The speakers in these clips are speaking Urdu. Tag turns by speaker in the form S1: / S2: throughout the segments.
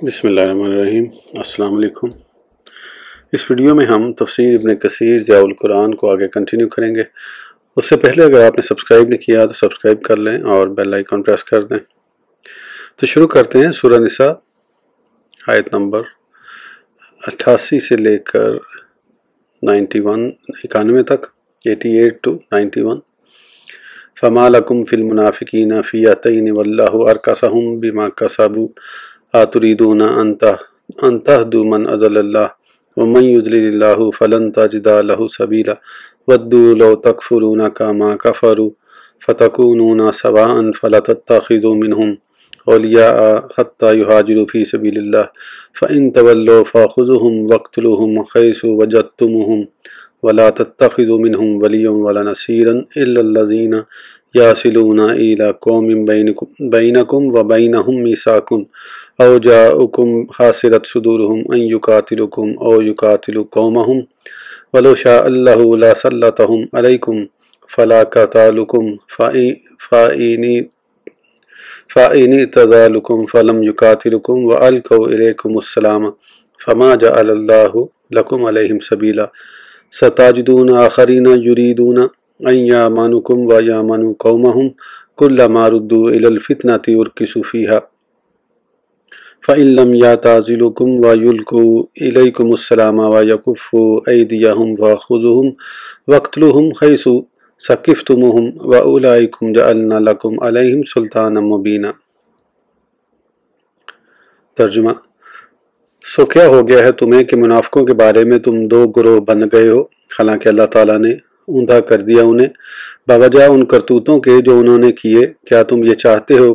S1: بسم اللہ الرحمن الرحیم۔ السلام علیکم۔ اس ویڈیو میں ہم تفسیر ابن کثیر ضیاء القرآن کو آگے کنٹینیو کریں گے۔ اس سے پہلے اگر آپ نے سبسکرائب نہیں کیا تو سبسکرائب کر لیں اور بیل آئیکن پریس کر دیں۔ تو شروع کرتے ہیں سورہ نساء آیت نمبر 88 سے لے کر 91 تک، 88 to 91۔ فما لکم فی المنافقین فئتین واللہ ارکسہم بما کسبوا اتریدون ان تہدوا من اضل اللہ ومن یضلل اللہ فلن تجد لہ سبیلا ودوا لو تکفرون کما کفروا فتکونون سواء فلا تتخذوا منہم اولیاء حتی یہاجروا فی سبیل اللہ فإن تولوا فخذوہم واقتلوہم حیث وجدتموہم ولا تتخذوا منہم ولیا ولا نصیرا الا الذین یصلون الی قوم بینکم وبینہم میثاق او جاءکم حاصرت صدورہم ان یقاتلوکم او یقاتلوا قومہم ولو شاء اللہ لسلطہم علیکم فلا قتالکم فإن اعتزلوکم فلم یقاتلوکم والقوا الیکم السلام فما جعل اللہ لکم علیہم سبیلا ستجدون آخرین یریدون ان یامنوکم ویامنوا قومہم کلما ردوا الی الفتنة ارکسوا فیہا فإن لم يعتزلوكم ويلقوا إليكم السلام ويكفوا أيديهم فخذوهم واقتلوهم حيث ثقفتموهم وأولئكم جعلنا لكم عليهم سلطانا مبينا۔ ترجمہ: سو کیا ہو گیا ہے تمہیں کہ منافقوں کے بارے میں تم دو گروہ بن گئے ہو، حالانکہ اللہ تعالیٰ نے اوندھا کر دیا انہیں باوجہ ان کرتوتوں کے جو انہوں نے کیے۔ کیا تم یہ چاہتے ہو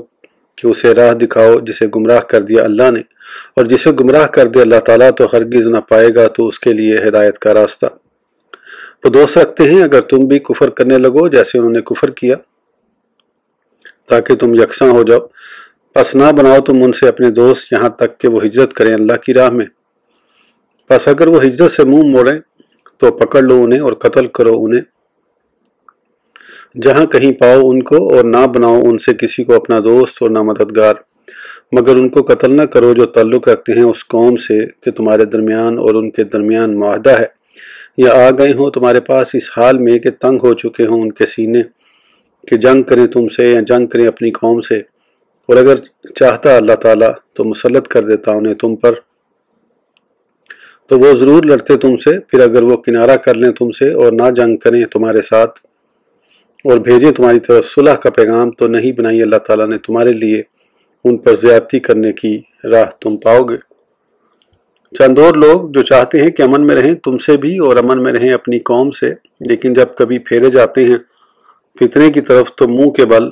S1: کہ اسے راہ دکھاؤ جسے گمراہ کر دیا اللہ نے، اور جسے گمراہ کر دیا اللہ تعالیٰ تو ہرگز نہ پائے گا تو اس کے لیے ہدایت کا راستہ۔ وہ دوست رکھتے ہیں اگر تم بھی کفر کرنے لگو جیسے انہوں نے کفر کیا، تاکہ تم یکساں ہو جاؤ۔ پس نہ بناؤ تم ان سے اپنے دوست یہاں تک کہ وہ ہجرت کریں اللہ کی راہ میں۔ پس اگر وہ ہجرت سے منہ موڑیں تو پکڑ لو انہیں اور قتل کرو انہیں جہاں کہیں پاؤ ان کو، اور نہ بناؤ ان سے کسی کو اپنا دوست اور نہ مددگار، مگر ان کو قتل نہ کرو جو تعلق رکھتے ہیں اس قوم سے کہ تمہارے درمیان اور ان کے درمیان معاہدہ ہے، یا آ گئے ہوں تمہارے پاس اس حال میں کہ تنگ ہو چکے ہوں ان کے سینے کہ جنگ کریں تم سے یا جنگ کریں اپنی قوم سے، اور اگر چاہتا اللہ تعالیٰ تو مسلط کر دیتا انہیں تم پر، تو وہ ضرور لڑتے تم سے۔ پھر اگر وہ کنارہ کر لیں تم سے اور نہ جنگ کریں تمہارے ساتھ اور بھیجیں تمہاری طرف صلح کا پیغام، تو نہیں بنائی اللہ تعالیٰ نے تمہارے لیے ان پر زیادتی کرنے کی راہ تم پاؤ گے۔ چند اور لوگ جو چاہتے ہیں کہ امن میں رہیں تم سے بھی اور امن میں رہیں اپنی قوم سے، لیکن جب کبھی پھیرے جاتے ہیں فتنے کی طرف تو منہ کے بل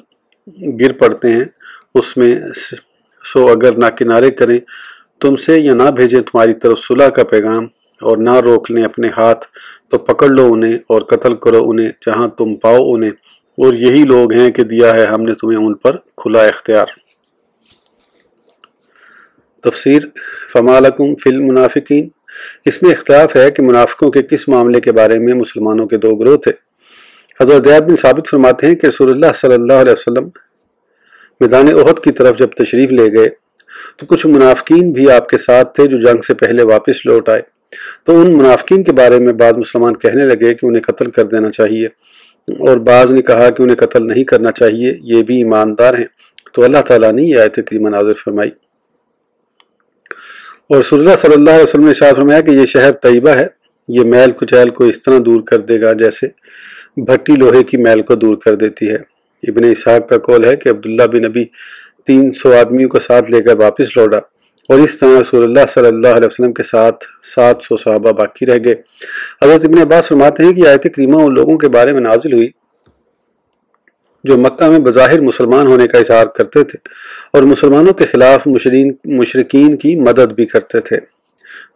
S1: گر پڑتے ہیں اس میں۔ سو اگر نہ کنارے کریں تم سے یا نہ بھیجیں تمہاری طرف صلح کا پیغام اور نہ روک لیں اپنے ہاتھ، تو پکڑ لو انہیں اور قتل کرو انہیں جہاں تم پاؤ انہیں، اور یہی لوگ ہیں کہ دیا ہے ہم نے تمہیں ان پر کھلا اختیار۔ تفسیر: فما لکم فی المنافقین، اس میں اختلاف ہے کہ منافقوں کے کس معاملے کے بارے میں مسلمانوں کے دو گروہ تھے۔ حضرت زید بن ثابت فرماتے ہیں کہ رسول اللہ صلی اللہ علیہ وسلم میدان احد کی طرف جب تشریف لے گئے تو کچھ منافقین بھی آپ کے ساتھ تھے جو جنگ سے پہلے واپس لوٹ آئے، تو ان منافقین کے بارے میں بعض مسلمان کہنے لگے کہ انہیں قتل کر دینا چاہیے، اور بعض نے کہا کہ انہیں قتل نہیں کرنا چاہیے، یہ بھی ایماندار ہیں۔ تو اللہ تعالیٰ نے یہ آیت کریمہ نازل فرمائی، اور رسول اللہ صلی اللہ علیہ وسلم نے ارشاد فرمایا کہ یہ شہر طیبہ ہے، یہ میل کچیل کو اس طرح دور کر دے گا جیسے بھٹی لوہے کی میل کو دور کر دیتی ہے۔ ابن اسحاق کا قول ہے کہ عبداللہ بن ابی 300 آدمیوں کو ساتھ لے کر واپس لوٹا، اور اس طرح رسول اللہ صلی اللہ علیہ وسلم کے ساتھ 700 صحابہ باقی رہ گئے۔ حضرت ابن عباس فرماتے ہیں کہ آیت کریمہ ان لوگوں کے بارے میں نازل ہوئی جو مکہ میں بظاہر مسلمان ہونے کا اظہار کرتے تھے اور مسلمانوں کے خلاف مشرکین کی مدد بھی کرتے تھے۔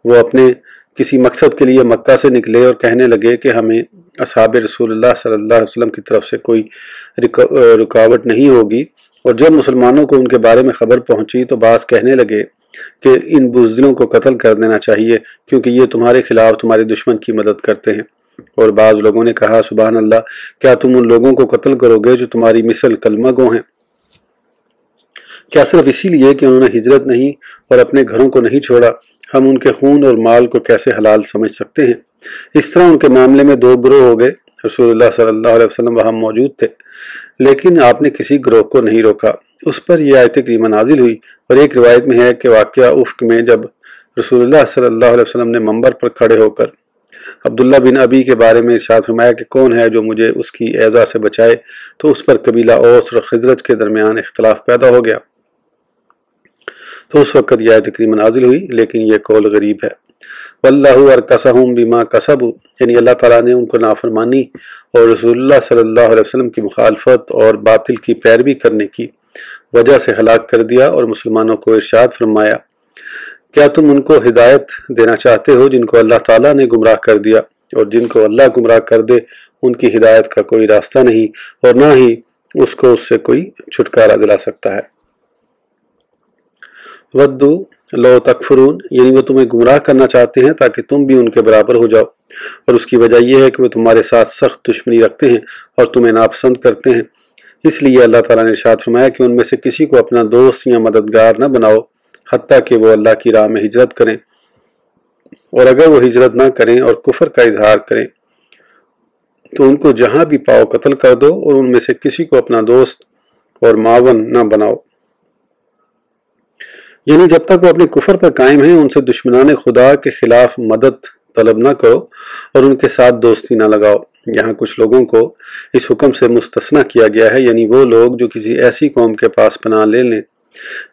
S1: وہ اپنے کسی مقصد کے لیے مکہ سے نکلے اور کہنے لگے کہ ہمیں اصحاب رسول اللہ صلی اللہ علیہ وسلم کی طرف سے کوئی رکاوٹ نہیں ہوگی، اور جب مسلمانوں کو ان کے بارے میں خبر پہنچی تو بعض کہنے لگے کہ ان بزدلوں کو قتل کر دینا چاہیے کیونکہ یہ تمہارے خلاف تمہارے دشمن کی مدد کرتے ہیں۔ اور بعض لوگوں نے کہا سبحان اللہ، کیا تم ان لوگوں کو قتل کرو گے جو تمہاری مثل کلمہ گو ہیں؟ کیا صرف اسی لیے کہ انہوں نے ہجرت نہیں اور اپنے گھروں کو نہیں چھوڑا ہم ان کے خون اور مال کو کیسے حلال سمجھ سکتے ہیں؟ اس طرح ان کے معاملے میں دو گروہ ہو گئے۔ رسول اللہ صلی اللہ علیہ وسلم وہاں موجود تھے، لیکن آپ نے کسی گروہ کو نہیں روکا۔ اس پر یہ آیت کریمہ نازل ہوئی، اور ایک روایت میں ہے کہ واقعہ افق میں جب رسول اللہ صلی اللہ علیہ وسلم نے منبر پر کھڑے ہو کر عبداللہ بن ابی کے بارے میں ارشاد فرمایا کہ کون ہے جو مجھے اس کی ایذا سے بچائے، تو اس پر قبیلہ اوس اور خزرج کے درمیان اختلاف پیدا ہو گیا۔ تو اس وقت یہ آیت کریمہ نازل ہوئی، لیکن یہ قول غریب ہے۔ واللہ ارکسہم بما کسبوا، یعنی اللہ تعالیٰ نے ان کو نافرمانی اور رسول اللہ صلی اللہ علیہ وسلم کی مخالفت اور باطل کی پیروی کرنے کی وجہ سے ہلاک کر دیا، اور مسلمانوں کو ارشاد فرمایا کیا تم ان کو ہدایت دینا چاہتے ہو جن کو اللہ تعالیٰ نے گمراہ کر دیا، اور جن کو اللہ گمراہ کر دے ان کی ہدایت کا کوئی راستہ نہیں، اور نہ ہی اس کو اس سے کوئی چھٹکارا دلا سکتا ہے۔ ودو لو تکفرون، یعنی وہ تمہیں گمراہ کرنا چاہتے ہیں تاکہ تم بھی ان کے برابر ہو جاؤ، اور اس کی وجہ یہ ہے کہ وہ تمہارے ساتھ سخت دشمنی رکھتے ہیں اور تمہیں ناپسند کرتے ہیں۔ اس لیے اللہ تعالیٰ نے ارشاد فرمایا کہ ان میں سے کسی کو اپنا دوست یا مددگار نہ بناؤ حتیٰ کہ وہ اللہ کی راہ میں ہجرت کریں، اور اگر وہ ہجرت نہ کریں اور کفر کا اظہار کریں تو ان کو جہاں بھی پاؤ قتل کر دو، اور ان میں سے کسی کو اپنا دوست اور معاون نہ بناؤ، یعنی جب تک وہ اپنے کفر پر قائم ہیں ان سے دشمنان خدا کے خلاف مدد طلب نہ کرو اور ان کے ساتھ دوستی نہ لگاؤ۔ یہاں کچھ لوگوں کو اس حکم سے مستثنیٰ کیا گیا ہے، یعنی وہ لوگ جو کسی ایسی قوم کے پاس پناہ لے لیں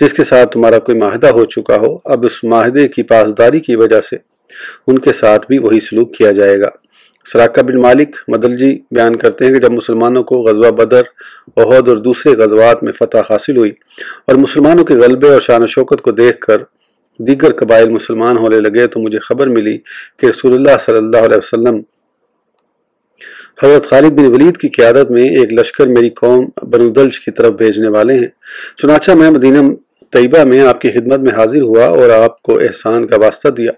S1: جس کے ساتھ تمہارا کوئی معاہدہ ہو چکا ہو، اب اس معاہدے کی پاسداری کی وجہ سے ان کے ساتھ بھی وہی سلوک کیا جائے گا۔ سراقہ بن مالک مدلجی بیان کرتے ہیں کہ جب مسلمانوں کو غزوہ بدر، احد اور دوسرے غزوات میں فتح حاصل ہوئی اور مسلمانوں کے غلبے اور شان و شوکت کو دیکھ کر دیگر قبائل مسلمان ہونے لگے تو مجھے خبر ملی کہ رسول اللہ صلی اللہ علیہ وسلم حضرت خالد بن ولید کی قیادت میں ایک لشکر میری قوم بنو دلج کی طرف بھیجنے والے ہیں۔ چنانچہ میں مدینہ طیبہ میں آپ کی خدمت میں حاضر ہوا اور آپ کو احسان کا واسطہ دیا۔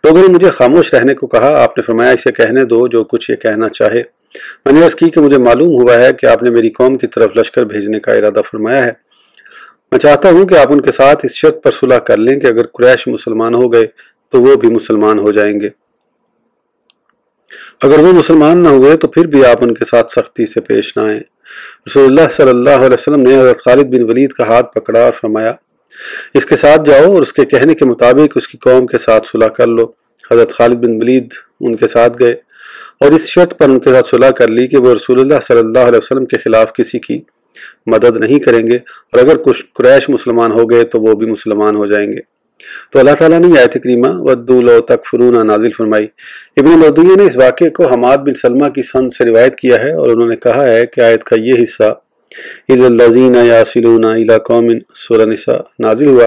S1: لوگوں نے مجھے خاموش رہنے کو کہا، آپ نے فرمایا اسے کہنے دو جو کچھ یہ کہنا چاہے۔ میں نے عرض کی کہ مجھے معلوم ہوا ہے کہ آپ نے میری قوم کی طرف لشکر بھیجنے کا ارادہ فرمایا ہے۔ میں چاہتا ہوں کہ آپ ان کے ساتھ اس شرط پر صلح کر لیں کہ اگر قریش مسلمان ہو گئے تو وہ بھی مسلمان ہو جائیں گے، اگر وہ مسلمان نہ ہوئے تو پھر بھی آپ ان کے ساتھ سختی سے پیش نہ آئیں۔ رسول اللہ صلی اللہ علیہ وسلم نے حضرت خالد بن ولید کا ہاتھ پکڑا اور فرمایا اس کے ساتھ جاؤ اور اس کے کہنے کے مطابق اس کی قوم کے ساتھ صلح کر لو۔ حضرت خالد بن ولید ان کے ساتھ گئے اور اس شرط پر ان کے ساتھ صلح کر لی کہ وہ رسول اللہ صلی اللہ علیہ وسلم کے خلاف کسی کی مدد نہیں کریں گے، اور اگر کچھ قریش مسلمان ہو گئے تو وہ بھی مسلمان ہو جائیں گے۔ تو اللہ تعالیٰ نے یہ آیت کریمہ وَدُّوا لَوْ تَكْفُرُونَ نازل فرمائی۔ ابن مردویہ نے اس واقعے کو حماد بن سلمہ کی سند سے روایت کیا ہے، اور انہوں نے کہا ہے کہ آیت کا یہ حصہ إِلَّا الَّذِينَ يَصِلُونَ إِلَىٰ قَوْمٍ سورہ نساء نازل ہوا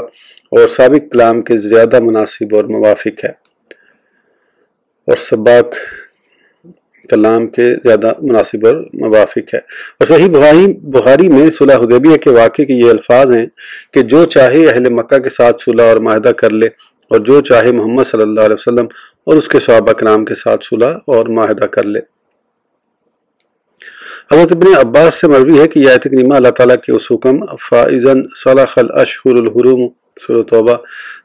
S1: اور سابق کلام کے زیادہ مناسب اور موافق ہے، اور سباق کلام کے زیادہ مناسب اور موافق ہے۔ اور صحیح بخاری میں صلح حدیبیہ کے واقعے کے یہ الفاظ ہیں کہ جو چاہے اہل مکہ کے ساتھ صلح اور معاہدہ کر لے، اور جو چاہے محمد صلی اللہ علیہ وسلم اور اس کے صحابہ کرام کے ساتھ صلح اور معاہدہ کر لے۔ حضرت ابن عباس سے مروی ہے کہ یہ آیت کریمہ اللہ تعالیٰ کے اس حکم فَإِذَا انْسَلَخَ الْأَشْهُرُ الْحُرُمُ سورۃ توبہ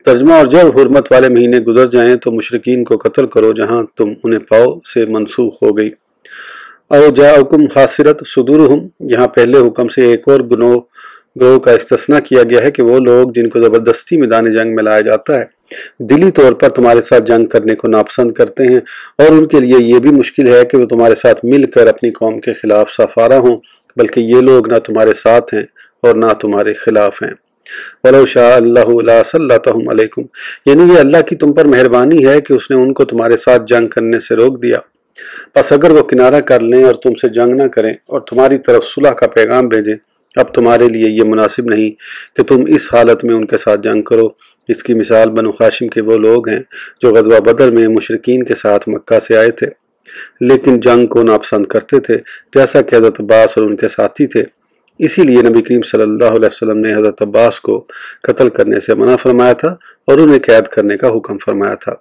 S1: ترجمہ، اور جب حرمت والے مہینے گزر جائیں تو مشرکین کو قتل کرو جہاں تم انہیں پاؤ سے منسوخ ہو گئی۔ او جاءکم حاصرت صدورہم، یہاں پہلے حکم سے ایک اور گروہ کا استثناء کیا گیا ہے کہ وہ لوگ جن کو زبردستی میدان جنگ میں لایا جاتا ہے دلی طور پر تمہارے ساتھ جنگ کرنے کو ناپسند کرتے ہیں، اور ان کے لیے یہ بھی مشکل ہے کہ وہ تمہارے ساتھ مل کر اپنی قوم کے خلاف سفارہ ہوں، بلکہ یہ لوگ نہ تمہارے ساتھ ہیں اور نہ تمہارے خلاف ہیں۔ وَلَوْ شَاءَ اللَّهُ لَأَسَلَّطَهُمْ عَلَيْكُمْ، یعنی یہ اللہ کی تم پر مہربانی ہے کہ اس نے ان کو تمہارے ساتھ جنگ کرنے سے روک دیا۔ پس اگر وہ کنارہ کر لیں اور تم سے جنگ نہ کریں اور تمہاری طرف صلح کا پیغام بھیجیں، اب تمہارے لیے یہ مناسب نہیں کہ تم اس حالت میں ان کے ساتھ جنگ کرو۔ اس کی مثال بنو ہاشم کے وہ لوگ ہیں جو غزوہ بدر میں مشرکین کے ساتھ مکہ سے آئے تھے لیکن جنگ کو ناپسند کرتے تھے، جیسا کہ حضرت عباس اور ان کے ساتھی تھے۔ اسی لیے نبی کریم صلی اللہ علیہ وسلم نے حضرت عباس کو قتل کرنے سے منع فرمایا تھا اور انہیں قید کرنے کا حکم فرمایا تھا۔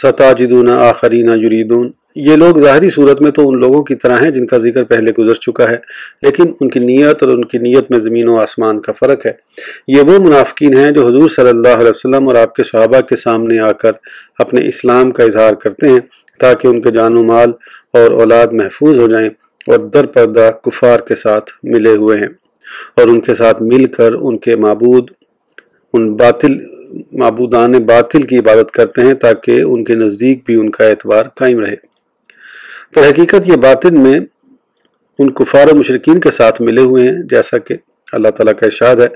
S1: سَتَجِدُونَ آخَرِينَ يُرِيدُونَ، یہ لوگ ظاہری صورت میں تو ان لوگوں کی طرح ہیں جن کا ذکر پہلے گزر چکا ہے، لیکن ان کی نیت اور ان کی نیت میں زمین و آسمان کا فرق ہے۔ یہ وہ منافقین ہیں جو حضور صلی اللہ علیہ وسلم اور آپ کے صحابہ کے سامنے آ کر اپنے اسلام کا اظہار کرتے ہیں تاکہ ان کے جان و مال اور اولاد محفوظ ہو جائیں، اور در پردہ کفار کے ساتھ ملے ہوئے ہیں اور ان کے ساتھ مل کر ان کے معبودان باطل کی عبادت کرتے ہیں تاکہ ان کے نزدیک بھی ان کا اعتبار قائم رہے۔ در حقیقت یہ باطن میں ان کفار و مشرکین کے ساتھ ملے ہوئے ہیں، جیسا کہ اللہ تعالیٰ کا ارشاد ہے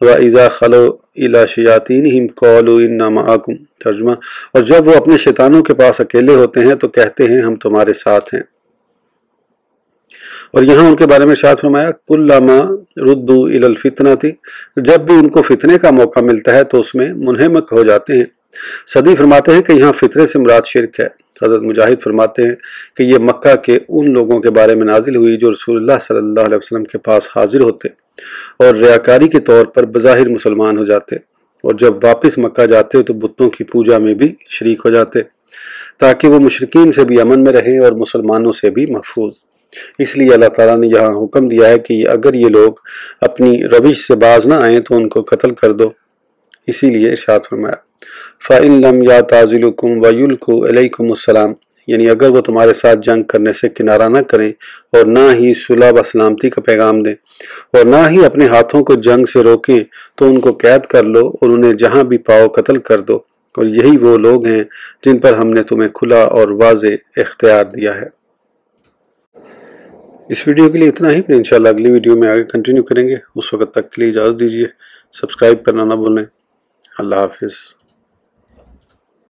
S1: وَإِذَا خَلَوْا إِلَىٰ شَيَاطِينِهِمْ قَالُوا إِنَّا مَعَكُمْ، ترجمہ، اور جب وہ اپنے شیطانوں کے پاس اکیلے ہوتے ہیں تو کہتے ہیں ہم تمہارے ساتھ ہیں۔ اور یہاں ان کے بارے میں ارشاد فرمایا کُلَّمَا رُدُّوا إِلَى الْفِتْنَةِ، جب بھی ان کو فتنے کا موقع ملتا ہے تو اس میں منہمک ہو جاتے ہیں۔ صدی فرماتے ہیں کہ یہاں فتنے سے مراد شرک ہے۔ حضرت مجاہد فرماتے ہیں کہ یہ مکہ کے ان لوگوں کے بارے میں نازل ہوئی جو رسول اللہ صلی اللہ علیہ وسلم کے پاس حاضر ہوتے اور ریاکاری کے طور پر بظاہر مسلمان ہو جاتے، اور جب واپس مکہ جاتے تو بتوں کی پوجا میں بھی شریک ہو جاتے تاکہ وہ مشرکین سے بھی امن میں رہیں اور مسلمانوں سے بھی محفوظ۔ اس لیے اللہ تعالیٰ نے یہاں حکم دیا ہے کہ اگر یہ لوگ اپنی روش سے باز نہ آئیں تو ان کو قتل کر دو۔ اسی لیے ارشاد فرمایا فَإِن لَمْ يَعْتَزِلُوكُمْ وَيُلْقُوا إِلَيْكُمُ السَّلَامَ، یعنی اگر وہ تمہارے ساتھ جنگ کرنے سے کنارہ نہ کریں اور نہ ہی صلح و سلامتی کا پیغام دیں اور نہ ہی اپنے ہاتھوں کو جنگ سے روکیں تو ان کو قید کر لو اور انہیں جہاں بھی پاؤ قتل کر دو، اور یہی وہ لوگ ہیں جن پر ہم نے تمہیں کھلا اور واضح اختیار دیا ہے۔ اس ویڈیو کے لیے اتنا ہی، پھر انشاءاللہ اگلی ویڈیو میں آگے کنٹینیو کریں گے۔ اس وقت تک کے لیے اجازت دیجیے، سبسکرائب کرنا نہ بھولیں۔ اللہ حافظ۔